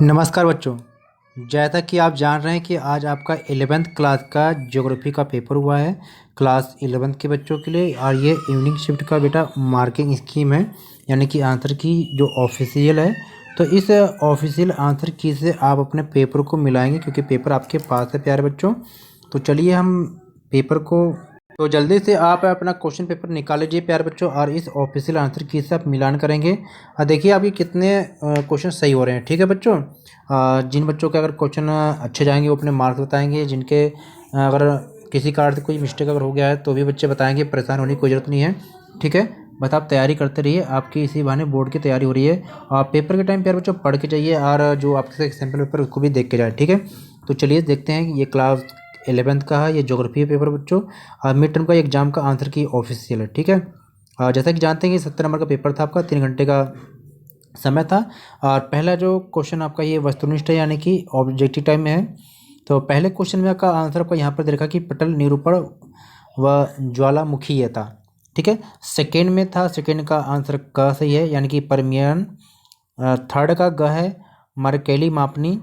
नमस्कार बच्चों। जैसा कि आप जान रहे हैं कि आज आपका 11th क्लास का ज्योग्राफी का पेपर हुआ है क्लास 11th के बच्चों के लिए। और ये इवनिंग शिफ्ट का बेटा मार्किंग स्कीम है, यानी कि आंसर की जो ऑफिशियल है। तो इस ऑफिशियल आंसर की से आप अपने पेपर को मिलाएंगे, क्योंकि पेपर आपके पास है प्यारे बच्चों। तो चलिए हम पेपर को, तो जल्दी से आप अपना क्वेश्चन पेपर निकाल लीजिए प्यारे बच्चों, और इस ऑफिशियल आंसर की से आप मिलान करेंगे। और देखिए आपके कितने क्वेश्चन सही हो रहे हैं। ठीक है बच्चों। जिन बच्चों के अगर क्वेश्चन अच्छे जाएंगे वो अपने मार्क्स बताएंगे, जिनके अगर किसी कारण से कोई मिस्टेक अगर हो गया है तो भी बच्चे बताएंगे। परेशान होने की कोई ज़रूरत नहीं है। ठीक है, बस आप तैयारी करते रहिए, आपकी इसी बहाने बोर्ड की तैयारी हो रही है। आप पेपर के टाइम प्यारे बच्चों पढ़ के जाइए, और जो आपके सैम्पल पेपर उसको भी देख के जाए। ठीक है, तो चलिए देखते हैं कि ये क्लास 11th का है, ये ज्योग्राफी पेपर बच्चों। मिड टर्म का एग्जाम का आंसर की ऑफिशियल है। ठीक है, जैसा कि जानते हैं कि 70 नंबर का पेपर था आपका, 3 घंटे का समय था। और पहला जो क्वेश्चन आपका ये वस्तुनिष्ठ है, यानी कि ऑब्जेक्टिव टाइम में है। तो पहले क्वेश्चन में आपका आंसर आपको यहाँ पर देखा कि पटल निरूपण व ज्वालामुखी ये था। ठीक है, सेकेंड में था, सेकेंड का आंसर क सही है, यानी कि परमियन। थर्ड का ग है मरकेली मापनी।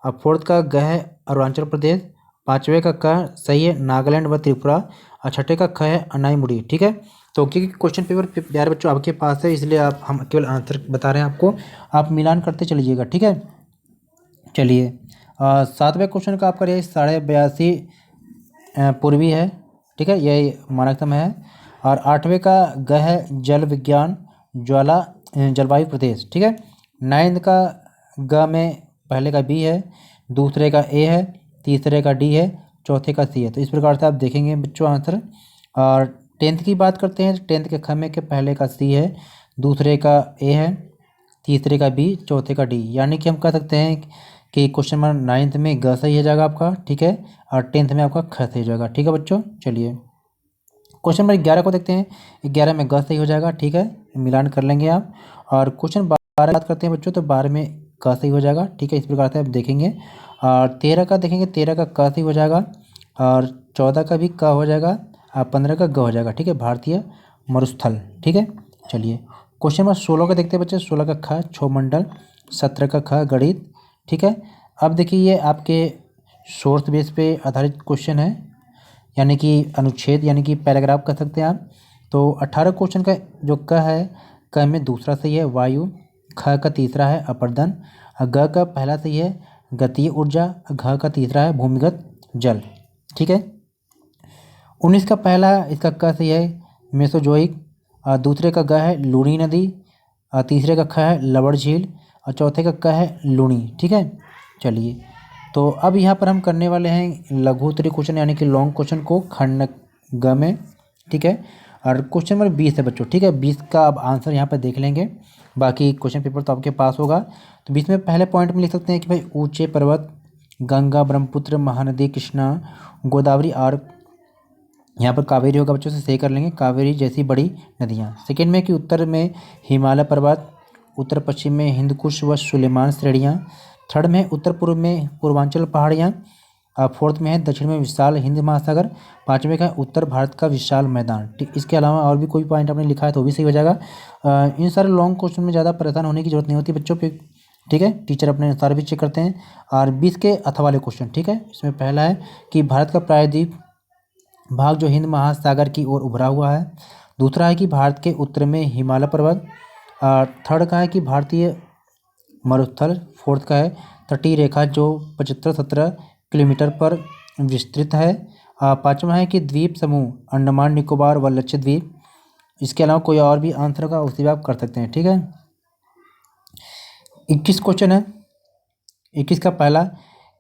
अब फोर्थ का ग है अरुणाचल प्रदेश। पाँचवें का क सही है नागालैंड व त्रिपुरा। और छठे का ख है अनाईमुड़ी। ठीक है, तो क्योंकि क्वेश्चन पेपर प्यारे बच्चों आपके पास है, इसलिए आप हम केवल आंसर बता रहे हैं आपको, आप मिलान करते चलिएगा। ठीक है, चलिए सातवें क्वेश्चन का आपका यही 82.5 पूर्वी है। ठीक है, यही मानकतम है। और आठवें का ग है जल विज्ञान जलवायु प्रदेश। ठीक है, नाइन्थ का ग में पहले का बी है, दूसरे का ए है, तीसरे का डी है, चौथे का सी है। तो इस प्रकार से आप देखेंगे बच्चों आंसर। और टेंथ की बात करते हैं, टेंथ के ख में के पहले का सी है, दूसरे का ए है, तीसरे का बी, चौथे का डी। यानी कि हम कह सकते हैं कि क्वेश्चन नंबर 9th में ग सही हो जाएगा आपका। ठीक है, और 10th में आपका ख सही हो जाएगा। ठीक है बच्चों, चलिए क्वेश्चन नंबर 11 को देखते हैं। 11 में ग सही हो जाएगा। ठीक है, मिलान कर लेंगे आप। और क्वेश्चन 12 बात करते हैं बच्चों, तो 12 में क सही हो जाएगा। ठीक है, इस प्रकार से आप देखेंगे। और 13 का देखेंगे, 13 का क सही हो जाएगा। और 14 का भी क हो जाएगा। और 15 का ग हो जाएगा। ठीक है, भारतीय मरुस्थल। ठीक है, चलिए क्वेश्चन नंबर 16 का देखते हैं बच्चे। 16 का ख छो मंडल। 17 का ख गणित। ठीक है, अब देखिए ये आपके सोर्स बेस पे आधारित क्वेश्चन है, यानी कि अनुच्छेद, यानी कि पैराग्राफ कह सकते हैं आप। तो 18 क्वेश्चन का जो क है, क में दूसरा सही है वायु। ख का तीसरा है अपर्दन। ग का पहला सही है गतीय ऊर्जा। घ का तीसरा है भूमिगत जल। ठीक है, 19 का पहला इसका क सही है मेसोजोइक। दूसरे का ग है लूणी नदी। तीसरे का ख है लवण झील। और चौथे का क है लूणी। ठीक है, चलिए तो अब यहाँ पर हम करने वाले हैं लघु उत्तरीय क्वेश्चन, यानी कि लॉन्ग क्वेश्चन को खंड ग में। ठीक है, और क्वेश्चन नंबर 20 है बच्चों। ठीक है, 20 का अब आंसर यहाँ पर देख लेंगे, बाकी क्वेश्चन पेपर तो आपके पास होगा। तो 20 में पहले पॉइंट में लिख सकते हैं कि भाई ऊंचे पर्वत गंगा ब्रह्मपुत्र महानदी कृष्णा गोदावरी और यहाँ पर कावेरी होगा बच्चों, से सही कर लेंगे कावेरी जैसी बड़ी नदियाँ। सेकेंड में कि उत्तर में हिमालय पर्वत, उत्तर पश्चिम में हिंदकुश व सुलेमान श्रेणियाँ। थर्ड में उत्तर पूर्व में पूर्वांचल पहाड़ियाँ। फोर्थ में है दक्षिण में विशाल हिंद महासागर। पाँचवें का है उत्तर भारत का विशाल मैदान। ठीक, इसके अलावा और भी कोई पॉइंट आपने लिखा है तो भी सही हो जाएगा। इन सारे लॉन्ग क्वेश्चन में ज़्यादा परेशान होने की जरूरत नहीं होती बच्चों पे। ठीक है, टीचर अपने अनुसार भी चेक करते हैं। और 20 के अथवा वाले क्वेश्चन। ठीक है, इसमें पहला है कि भारत का प्रायद्वीप भाग जो हिंद महासागर की ओर उभरा हुआ है। दूसरा है कि भारत के उत्तर में हिमालय पर्वत। थर्ड का है कि भारतीय मरुस्थल। फोर्थ का है तटीय रेखा जो 75-17 किलोमीटर पर विस्तृत है। पाँचवा है कि द्वीप समूह अंडमान निकोबार व लक्षद्वीप। इसके अलावा कोई और भी आंसर होगा उसे भी आप कर सकते हैं। ठीक है, 21 क्वेश्चन है। 21 का पहला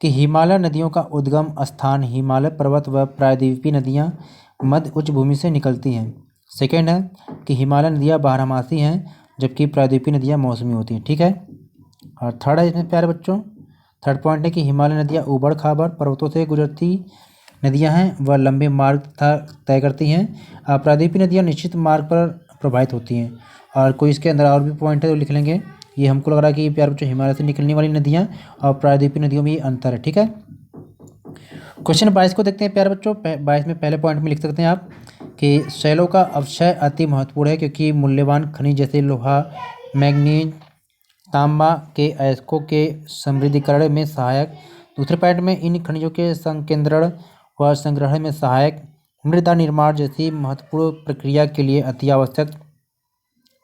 कि हिमालय नदियों का उद्गम स्थान हिमालय पर्वत व प्रायद्वीपीय नदियाँ मध्य उच्च भूमि से निकलती हैं। सेकेंड है कि हिमालय नदियाँ बारहमासी हैं, जबकि प्रायद्वीपीय नदियाँ मौसमी होती हैं। ठीक है, और थर्ड है इसमें प्यारे बच्चों, थर्ड पॉइंट है कि हिमालय नदियाँ ऊबड़ खाबड़ पर्वतों से गुजरती नदियाँ हैं व लंबे मार्ग तय करती हैं। प्रायद्वीपीय नदियाँ निश्चित मार्ग पर प्रभावित होती हैं। और कोई इसके अंदर और भी पॉइंट है तो लिख लेंगे। ये हमको लग रहा है कि प्यारे बच्चों हिमालय से निकलने वाली नदियाँ और प्रायद्वीपीय नदियों में ये अंतर है। ठीक है, क्वेश्चन 22 को देखते हैं प्यारे बच्चों। 22 में पहले पॉइंट में लिख सकते हैं आप कि शैलों का अवक्षय अति महत्वपूर्ण है, क्योंकि मूल्यवान खनिज जैसे लोहा मैग्नीज तांबा के अयस्कों के समृद्धिकरण में सहायक। दूसरे पॉइंट में इन खनिजों के संकेंद्रण व संग्रहण में सहायक, मृदा निर्माण जैसी महत्वपूर्ण प्रक्रिया के लिए अति आवश्यक।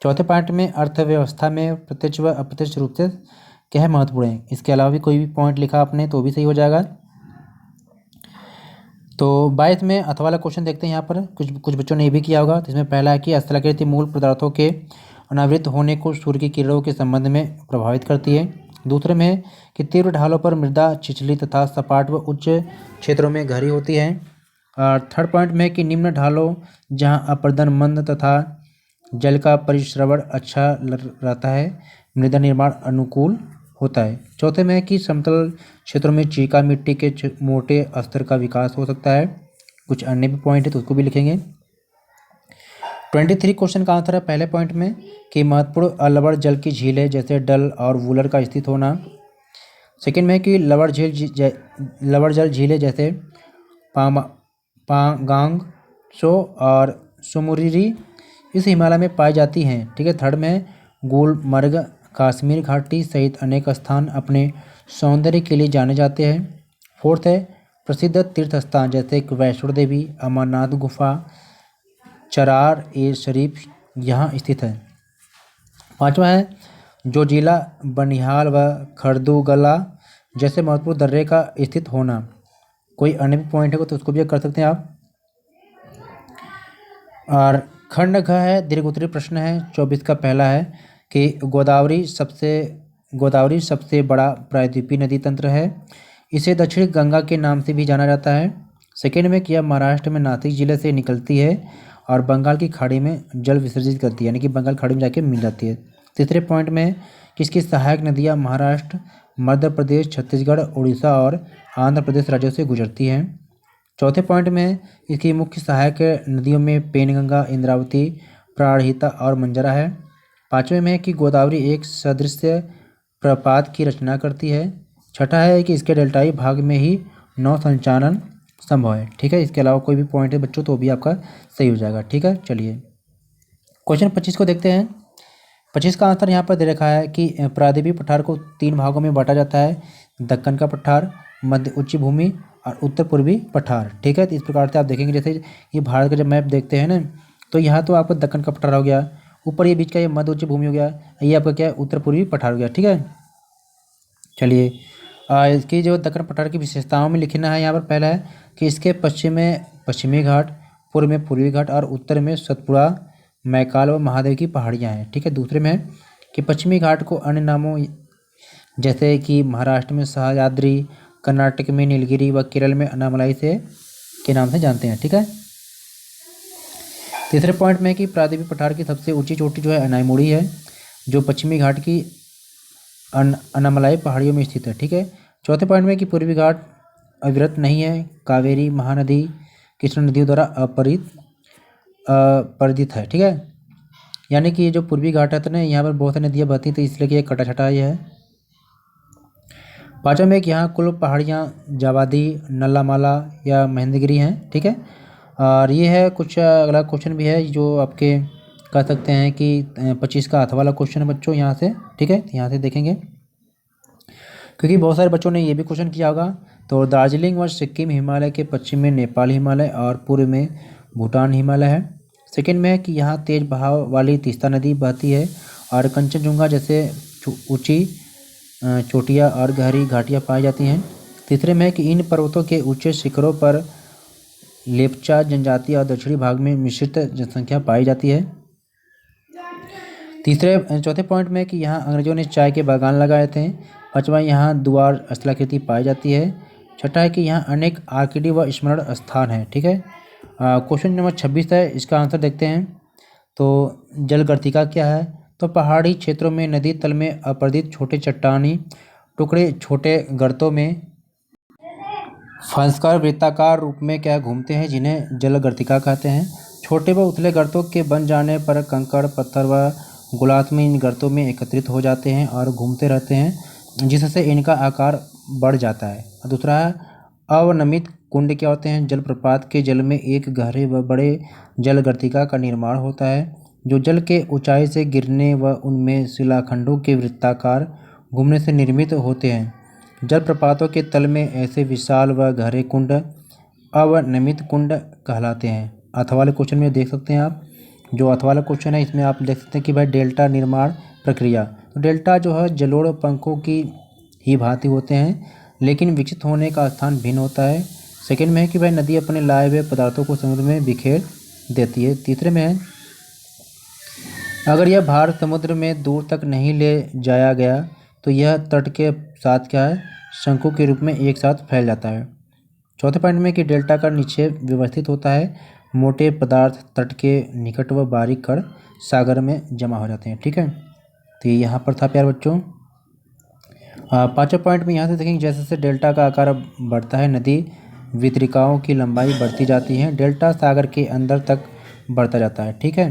चौथे पॉइंट में अर्थव्यवस्था में प्रत्यक्ष व अप्रत्यक्ष रूप से क्या है, महत्वपूर्ण है। इसके अलावा भी कोई भी पॉइंट लिखा आपने तो भी सही हो जाएगा। तो 22 में अथवा वाला क्वेश्चन देखते हैं। यहाँ पर कुछ बच्चों ने ये भी किया होगा। तो इसमें पहला है कि स्थलाकृति मूल पदार्थों के अनावृत होने को सूर्य की किरणों के संबंध में प्रभावित करती है। दूसरे में है कि तीव्र ढालों पर मृदा छिछली तथा सपाट व उच्च क्षेत्रों में गहरी होती है। और थर्ड पॉइंट में है कि निम्न ढालों जहाँ अपरदन मंद तथा जल का परिश्रवण अच्छा रहता है, मृदा निर्माण अनुकूल होता है। चौथे में है कि समतल क्षेत्रों में चीका मिट्टी के मोटे स्तर का विकास हो सकता है। कुछ अन्य भी पॉइंट है तो उसको भी लिखेंगे। 23 क्वेश्चन का आंसर है पहले पॉइंट में कि महत्वपूर्ण लवण जल की झीलें जैसे डल और वूलर का स्थित होना। सेकंड में है कि लवण जल झीलें जैसे पांगांग सो और सुमुरिरी इस हिमालय में पाई जाती हैं। ठीक है। थर्ड में गुलमर्ग, कश्मीर घाटी सहित अनेक स्थान अपने सौंदर्य के लिए जाने जाते हैं। फोर्थ है प्रसिद्ध तीर्थ स्थान जैसे वैष्णो देवी, अमरनाथ गुफा, चरार ए शरीफ यहाँ स्थित है। पांचवा है जोजिला, बनिहाल व खरदूगला जैसे महत्वपूर्ण दर्रे का स्थित होना। कोई अन्य भी पॉइंट है तो उसको भी कर सकते हैं आप। और खंड घ है दीर्घ उत्तरीय प्रश्न है। 24 का पहला है कि गोदावरी सबसे बड़ा प्रायद्वीपीय नदी तंत्र है। इसे दक्षिण गंगा के नाम से भी जाना जाता है। सेकेंड में किया महाराष्ट्र में नासिक जिले से निकलती है और बंगाल की खाड़ी में जल विसर्जित करती है, यानी कि बंगाल खाड़ी में जाके मिल जाती है। तीसरे पॉइंट में किसकी सहायक नदियाँ महाराष्ट्र, मध्य प्रदेश, छत्तीसगढ़, उड़ीसा और आंध्र प्रदेश राज्यों से गुजरती हैं। चौथे पॉइंट में इसकी मुख्य सहायक नदियों में पेनगंगा, इंद्रावती, प्राणहिता और मंजरा है। पाँचवें में कि गोदावरी एक सदृश प्रपात की रचना करती है। छठा है कि इसके डेल्टाई भाग में ही नौ संचालन संभव है। ठीक है। इसके अलावा कोई भी पॉइंट है बच्चों तो भी आपका सही हो जाएगा। ठीक है। चलिए क्वेश्चन 25 को देखते हैं। 25 का आंसर यहाँ पर दे रखा है कि प्रायद्वीपीय पठार को 3 भागों में बांटा जाता है, दक्कन का पठार, मध्य उच्च भूमि और उत्तर पूर्वी पठार। ठीक है। तो इस प्रकार से आप देखेंगे जैसे ये भारत का जब मैप देखते हैं ना तो यहाँ तो आपका दक्कन का पठार हो गया, ऊपर ये बीच का ये मध्य उच्च भूमि हो गया, ये आपका क्या है उत्तर पूर्वी पठार हो गया। ठीक है। चलिए इसकी जो दक्कन पठार की विशेषताओं में लिखना है यहाँ पर पहला है कि इसके पश्चिम में पश्चिमी घाट, पूर्व में पूर्वी घाट और उत्तर में सतपुड़ा, मैकाल व महादेव की पहाड़ियाँ हैं। ठीक है। दूसरे में है कि पश्चिमी घाट को अन्य नामों जैसे कि महाराष्ट्र में सह्याद्री, कर्नाटक में नीलगिरी व केरल में अन्नामलाई से के नाम से जानते हैं। ठीक है। तीसरे पॉइंट में कि प्रायद्वीपीय पठार की सबसे ऊंची चोटी जो है अनाईमुड़ी है, जो पश्चिमी घाट की अन्नामलाई पहाड़ियों में स्थित है। ठीक है। चौथे पॉइंट में कि पूर्वी घाट अविरत नहीं है, कावेरी, महानदी, कृष्ण नदियों द्वारा अपरदित है। ठीक है। यानी कि जो पूर्वी घाट है तो ना यहाँ पर बहुत सारी नदियाँ बहती तो इसलिए कि कटा छटा ये है। पाँचवा में कि यहाँ कुल पहाड़ियाँ जावादी, नल्लामाला या महेंद्रगिरी हैं। ठीक है। और ये है कुछ अगला क्वेश्चन भी है जो आपके कह सकते हैं कि 25 का अथवा वाला क्वेश्चन है बच्चों यहाँ से। ठीक है। यहाँ से देखेंगे क्योंकि बहुत सारे बच्चों ने ये भी क्वेश्चन किया होगा। तो दार्जिलिंग व सिक्किम हिमालय के पश्चिम में नेपाल हिमालय और पूर्व में भूटान हिमालय है। सेकेंड में है कि यहाँ तेज बहाव वाली तीस्ता नदी बहती है और कंचनजुंगा जैसे ऊंची चोटियाँ और गहरी घाटियाँ पाई जाती हैं। तीसरे में है कि इन पर्वतों के ऊंचे शिखरों पर लेप्चा जनजाति और दक्षिणी भाग में मिश्रित जनसंख्या पाई जाती है। चौथे पॉइंट में कि यहाँ अंग्रेजों ने चाय के बागान लगाए थे। पाँचवा यहाँ द्वार स्थलाकृति पाई जाती है। छठा है कि यहाँ अनेक आर्किडी व स्मरण स्थान हैं। ठीक है। क्वेश्चन नंबर 26 है, इसका आंसर देखते हैं। तो जलगर्तिका क्या है? तो पहाड़ी क्षेत्रों में नदी तल में अपरदित छोटे चट्टानी टुकड़े छोटे गर्तों में फंसकर वृत्ताकार रूप में क्या घूमते हैं, जिन्हें जलगर्तिका कहते हैं। छोटे व उथले गर्तों के बन जाने पर कंकड़, पत्थर व गुलात्म इन गर्तों में एकत्रित हो जाते हैं और घूमते रहते हैं, जिससे इनका आकार बढ़ जाता है। दूसरा है अवनमित कुंड क्या होते हैं? जलप्रपात के जल में एक गहरे व बड़े जलगर्तिका का निर्माण होता है। जो जल के ऊंचाई से गिरने व उनमें शिलाखंडों के वृत्ताकार घूमने से निर्मित होते हैं। जलप्रपातों के तल में ऐसे विशाल व गहरे कुंड अवनमित कुंड कहलाते हैं। अथवा वाले क्वेश्चन में देख सकते हैं आप, जो अथवा वाला क्वेश्चन है इसमें आप देख सकते हैं कि भाई डेल्टा निर्माण प्रक्रिया। तो डेल्टा जो है जलोढ़ पंखों की ही भांति होते हैं, लेकिन विकसित होने का स्थान भिन्न होता है। सेकंड में है कि भाई नदी अपने लाए हुए पदार्थों को समुद्र में बिखेर देती है। तीसरे में है, अगर यह भार समुद्र में दूर तक नहीं ले जाया गया तो यह तट के साथ क्या है, शंकु के रूप में एक साथ फैल जाता है। चौथे पॉइंट में कि डेल्टा का निक्षेप व्यवस्थित होता है, मोटे पदार्थ तट के निकट व बारीक कण सागर में जमा हो जाते हैं। ठीक है, तो ये यहाँ पर था प्यारे बच्चों। पाँचवें पॉइंट में यहाँ से देखेंगे, जैसे जैसे डेल्टा का आकार बढ़ता है नदी वितरिकाओं की लंबाई बढ़ती जाती है, डेल्टा सागर के अंदर तक बढ़ता जाता है। ठीक है,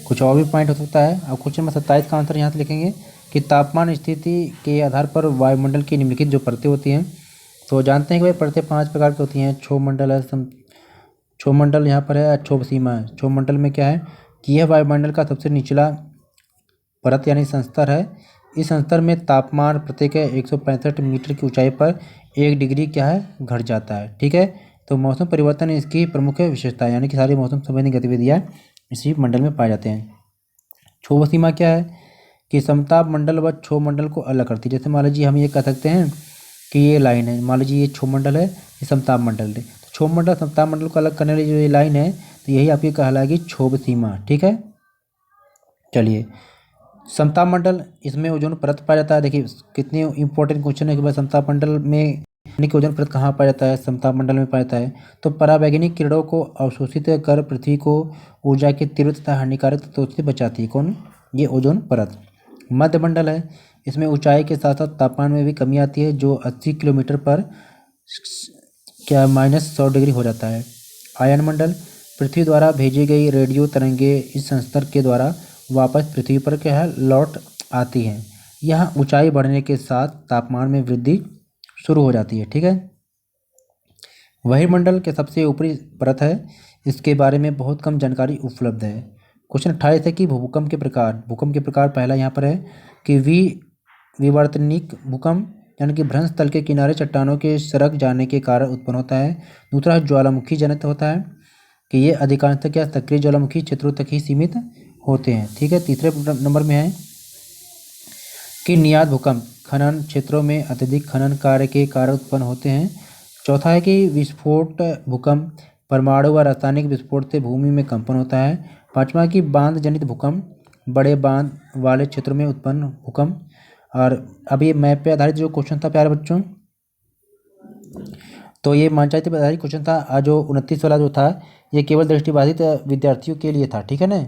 कुछ और भी पॉइंट हो सकता है। अब क्वेश्चन नंबर 27 का आंसर यहाँ से लिखेंगे कि तापमान स्थिति के आधार पर वायुमंडल की निम्नलिखित जो परतें होती हैं, तो जानते हैं कि भाई परतें 5 प्रकार की होती हैं। क्षोभमंडल है, क्षोभमंडल यहाँ पर है, क्षोभ सीमा है। क्षोभमंडल में क्या है कि यह वायुमंडल का सबसे निचला परत यानी संस्तर है। इस संस्तर में तापमान प्रत्येक 165 मीटर की ऊंचाई पर 1 डिग्री क्या है, घट जाता है। ठीक है, तो मौसम परिवर्तन इसकी प्रमुख विशेषता है, यानी कि सारी मौसम संबंधी गतिविधियाँ इसी मंडल में पाए जाते हैं। क्षोभ सीमा क्या है कि समताप मंडल व क्षोभ मंडल को अलग करती है। जैसे मान लीजिए हम ये कह सकते हैं कि ये लाइन है, मान लीजिए ये क्षोभ मंडल है, ये समताप मंडल है। तो क्षोभ मंडल समताप मंडल को अलग करने वाली जो ये लाइन है, तो यही आपकी कहलाएगी क्षोभ सीमा। ठीक है, चलिए समताप मंडल, इसमें ओजोन परत पाया जाता है। देखिए कितने इंपॉर्टेंट क्वेश्चन है कि भाई समताप मंडल में यानी कि ओजोन परत कहाँ पाया जाता है, समताप मंडल में पाया जाता है। तो पराबैंगनी किरणों को अवशोषित कर पृथ्वी को ऊर्जा की तीव्र तथा हानिकारक तत्वों से बचाती है। कौन, ये ओजोन परत। मध्य मंडल है, इसमें ऊंचाई के साथ साथ तापमान में भी कमी आती है, जो 80 किलोमीटर पर क्या -100 डिग्री हो जाता है। आयन मंडल, पृथ्वी द्वारा भेजी गई रेडियो तरंगे इस संस्तर के द्वारा वापस पृथ्वी पर क्या है, लौट आती हैं। यहाँ ऊंचाई बढ़ने के साथ तापमान में वृद्धि शुरू हो जाती है। ठीक है, वहिर्मंडल के सबसे ऊपरी परत है, इसके बारे में बहुत कम जानकारी उपलब्ध है। क्वेश्चन 28 है कि भूकंप के प्रकार। भूकंप के प्रकार पहला यहाँ पर है कि विवर्तनिक भूकंप, यानी कि भ्रंश तल के किनारे चट्टानों के सरक जाने के कारण उत्पन्न होता है। दूसरा ज्वालामुखी जनित होता है कि ये अधिकांशतः क्या सक्रिय ज्वालामुखी क्षेत्रों तक ही सीमित होते हैं। ठीक है, तीसरे नंबर में है कि नियात भूकंप खनन क्षेत्रों में अत्यधिक खनन कार्य के कारण उत्पन्न होते हैं। चौथा है कि विस्फोट भूकंप, परमाणु व रासायनिक विस्फोट से भूमि में कंपन होता है। पांचवा कि बांध जनित भूकंप, बड़े बांध वाले क्षेत्रों में उत्पन्न भूकंप। और अब ये मैप पे आधारित जो क्वेश्चन था प्यारे बच्चों, तो ये मानचित्र पर आधारित क्वेश्चन था। जो 29 वाला जो था, ये केवल दृष्टिबाधित विद्यार्थियों के लिए था। ठीक है ना।